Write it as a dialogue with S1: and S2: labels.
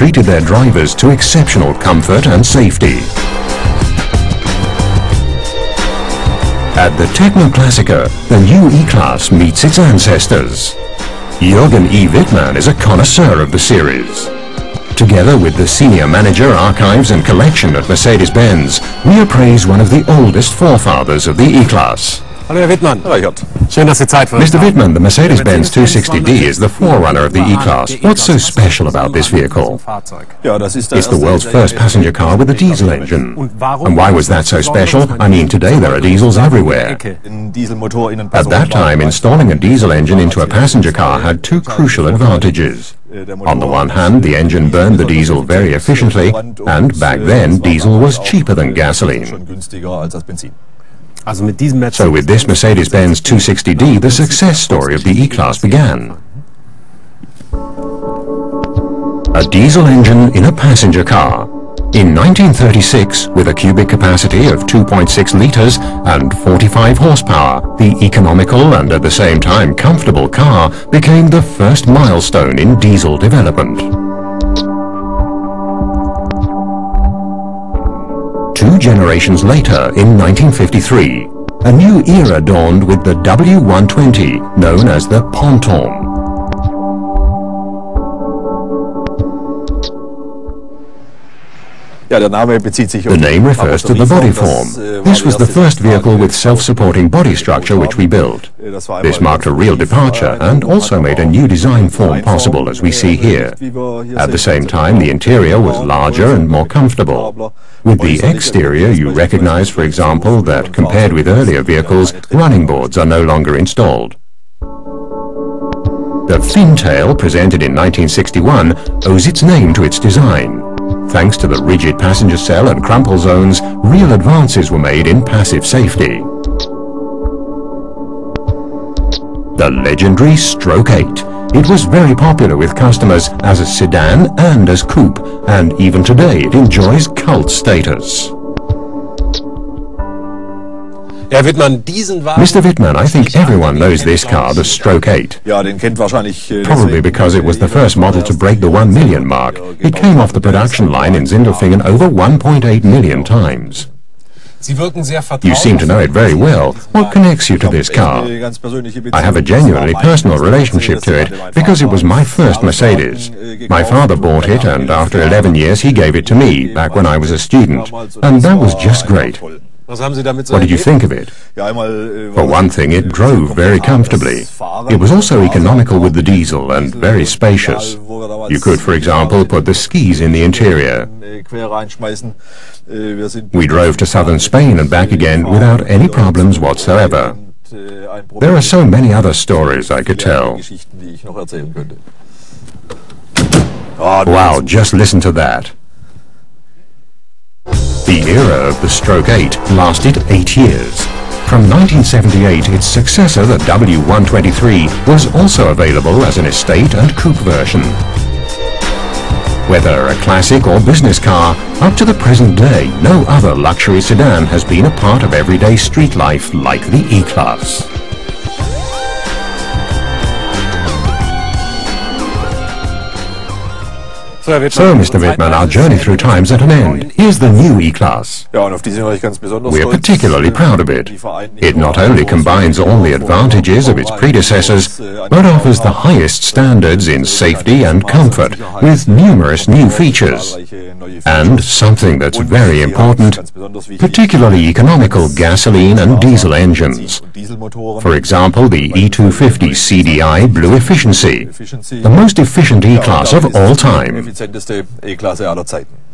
S1: treated their drivers to exceptional comfort and safety. At the Techno-Klassiker, the new E-Class meets its ancestors. Jürgen E. Wittmann is a connoisseur of the series. Together with the Senior Manager, Archives and Collection at Mercedes-Benz, we appraise one of the oldest forefathers of the E-Class.
S2: Hallo Herr Wittmann.
S3: Hallo Jörg.
S2: Schön, dass Sie Zeit für uns
S1: Mr.
S2: haben.
S1: Wittmann, the Mercedes-Benz 260D is the forerunner of the E-Class. What's so special about this vehicle? It's the world's first passenger car with a diesel engine. And why was that so special? I mean, today there are diesels everywhere. At that time, installing a diesel engine into a passenger car had two crucial advantages. On the one hand, the engine burned the diesel very efficiently, and back then, diesel was cheaper than gasoline. So with this Mercedes-Benz 260D, the success story of the E-Class began. A diesel engine in a passenger car. In 1936, with a cubic capacity of 2.6 litres and 45 horsepower, the economical and at the same time comfortable car became the first milestone in diesel development. 2 generations later, in 1953, a new era dawned with the W120, known as the Ponton. The name refers to the body form. This was the first vehicle with self-supporting body structure which we built. This marked a real departure and also made a new design form possible, as we see here. At the same time, the interior was larger and more comfortable. With the exterior, you recognize, for example, that compared with earlier vehicles, running boards are no longer installed. The Fintail, presented in 1961, owes its name to its design. Thanks to the rigid passenger cell and crumple zones, real advances were made in passive safety. The legendary Stroke 8. It was very popular with customers as a sedan and as coupe, and even today it enjoys cult status. Mr. Wittmann, I think everyone knows this car, the Stroke 8. Probably because it was the first model to break the 1 million mark. It came off the production line in Sindelfingen over 1.8 million times. You seem to know it very well. What connects you to this car? I have a genuinely personal relationship to it because it was my first Mercedes. My father bought it, and after 11 years he gave it to me, back when I was a student. And that was just great. What did you think of it? For one thing, it drove very comfortably. It was also economical with the diesel and very spacious. You could, for example, put the skis in the interior. We drove to southern Spain and back again without any problems whatsoever. There are so many other stories I could tell. Wow, just listen to that. The era of the Stroke 8 lasted 8 years. From 1978, its successor, the W123, was also available as an estate and coupe version. Whether a classic or business car, up to the present day, no other luxury sedan has been a part of everyday street life like the E-Class. So, Mr. Wittmann, our journey through time's at an end. Here's the new E-Class. We are particularly proud of it. It not only combines all the advantages of its predecessors, but offers the highest standards in safety and comfort, with numerous new features. And something that's very important, particularly economical gasoline and diesel engines. For example, the E250 CDI Blue Efficiency, the most efficient E-Class of all time.
S3: effizienteste E-Klasse aller Zeiten.